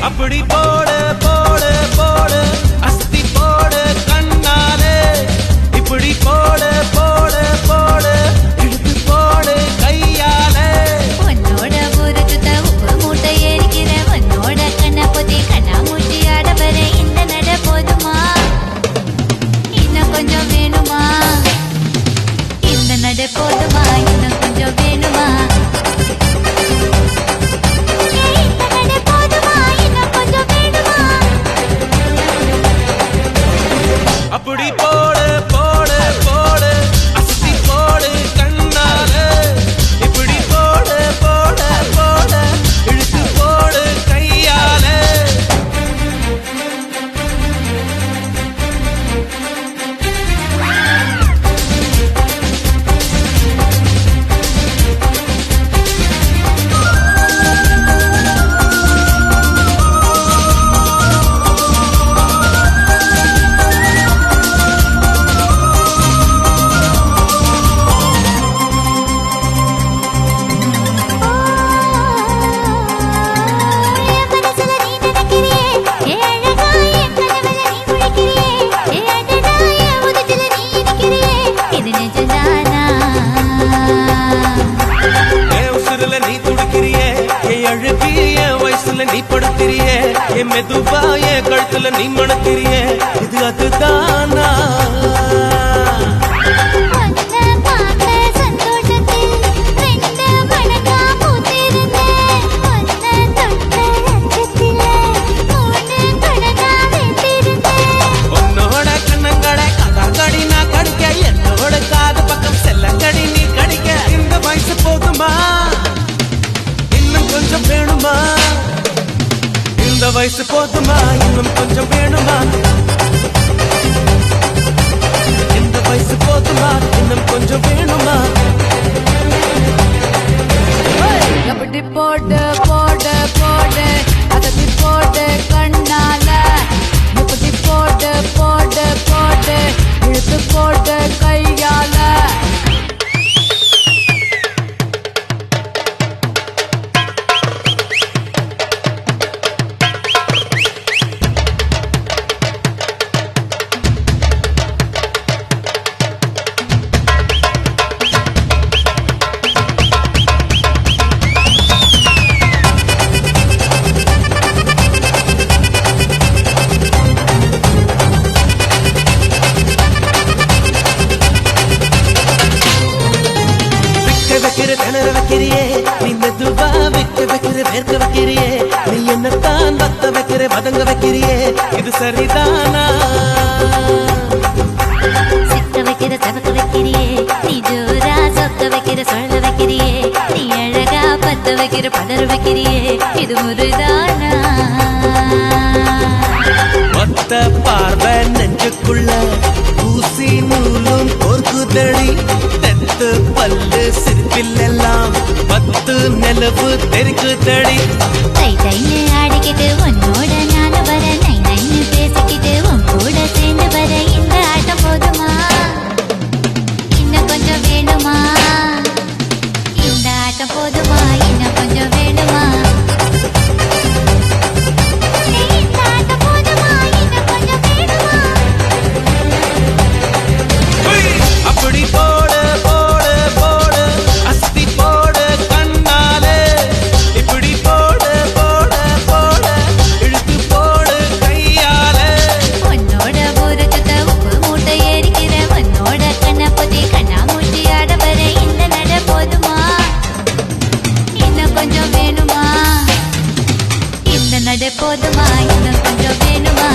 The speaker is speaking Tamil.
அப்படி போடு போடு போடு அஸ்தி போடு கண்ணாலே இப்படி போடு போடு போடு இழுத்து போடு கையாலே உன்னோட ஊருக்கு உப்பு மூட்டை ஏறிக்கிற உன்னோட கண்ணை பொத்தி கண்ணா மூட்டி ஆட வர இந்த நட போதுமா இன்னும் கொஞ்சம் வேணுமா இந்த நட போதுமா இன்னும் கொஞ்சம் வேணுமா அப்படி போடு போடு போடு அஸ்தி போடு கண்ணாலே இப்படி போடு போடு போடு இழுத்து போடு கையாலே நீ படுத்திரியே என் மெதுவா என் கழுத்துல நீ மணத்திரியே இது அதுதானா உன்னோட கண்ணங்களை கதாங்கடி நான் கடிக்க என்னோட காது பக்கம் செல்லங்கடி நீ கடிக்க இந்த வயசு போதுமா இன்னும் கொஞ்சம் வேணுமா இந்த வயசு போதுமா இன்னும் கொஞ்சம் வேணுமா இந்த வயசு போதுமா இன்னும் கொஞ்சம் வேணுமா அப்படி போடு போடு போடு அதட்டி போடு கண்ணால இப்படி போடு போடு போடு இழுத்து போடு கையால திணற வைக்கிறியே நீ மெதுவா வைக்க வைக்கிற வேர்க்க வைக்கிறியே நீ என்னத்தான் வத்த வைக்கிற வதங்க வைக்கிறியே இது சரிதானா சிக்க வைக்கிற சவக்க வைக்கிறியே நீ ஜோரா சொக்க வைக்கிற சொல்ல வைக்கிறியே நீ அழகா பத்த வைக்கிற பதற வைக்கிறியே இது முருதானா ஒத்த பார்வை நெஞ்சுக்குள்ள ஊசி நூலும் கோர்க்குதடி தெத்து பல்லு சிரிப்பிலெல்லாம் பத்து நிலவு தெரிக்குதடி தை தைன்னு ஆடிக்கிட்டு உன்னோட ஞான வர நை நைன்னு பேசிக்கிட்டு உன் கூட சேர்ந்து வர இந்த ஆட்டம் போதுமா இன்னும் கொஞ்சம் வேணுமா இந்த ஆட்டம் போதுமா இன்னும் கொஞ்சம் வேணுமா அப்படி போடு போடு போடு அஸ்தி போடு கண்ணாலே இப்படி போடு போடு போடு இழுத்து போடு கையாலே உன்னோட ஊருக்கு உப்பு மூட்டை ஏறிக்கிற உன்னோட கண்ணை பொத்தி கண்ணா மூட்டி ஆட வர இந்த நட போதுமா இன்னும் கொஞ்சம் வேணுமா இந்த நட போதுமா இன்னும் கொஞ்சம் வேணுமா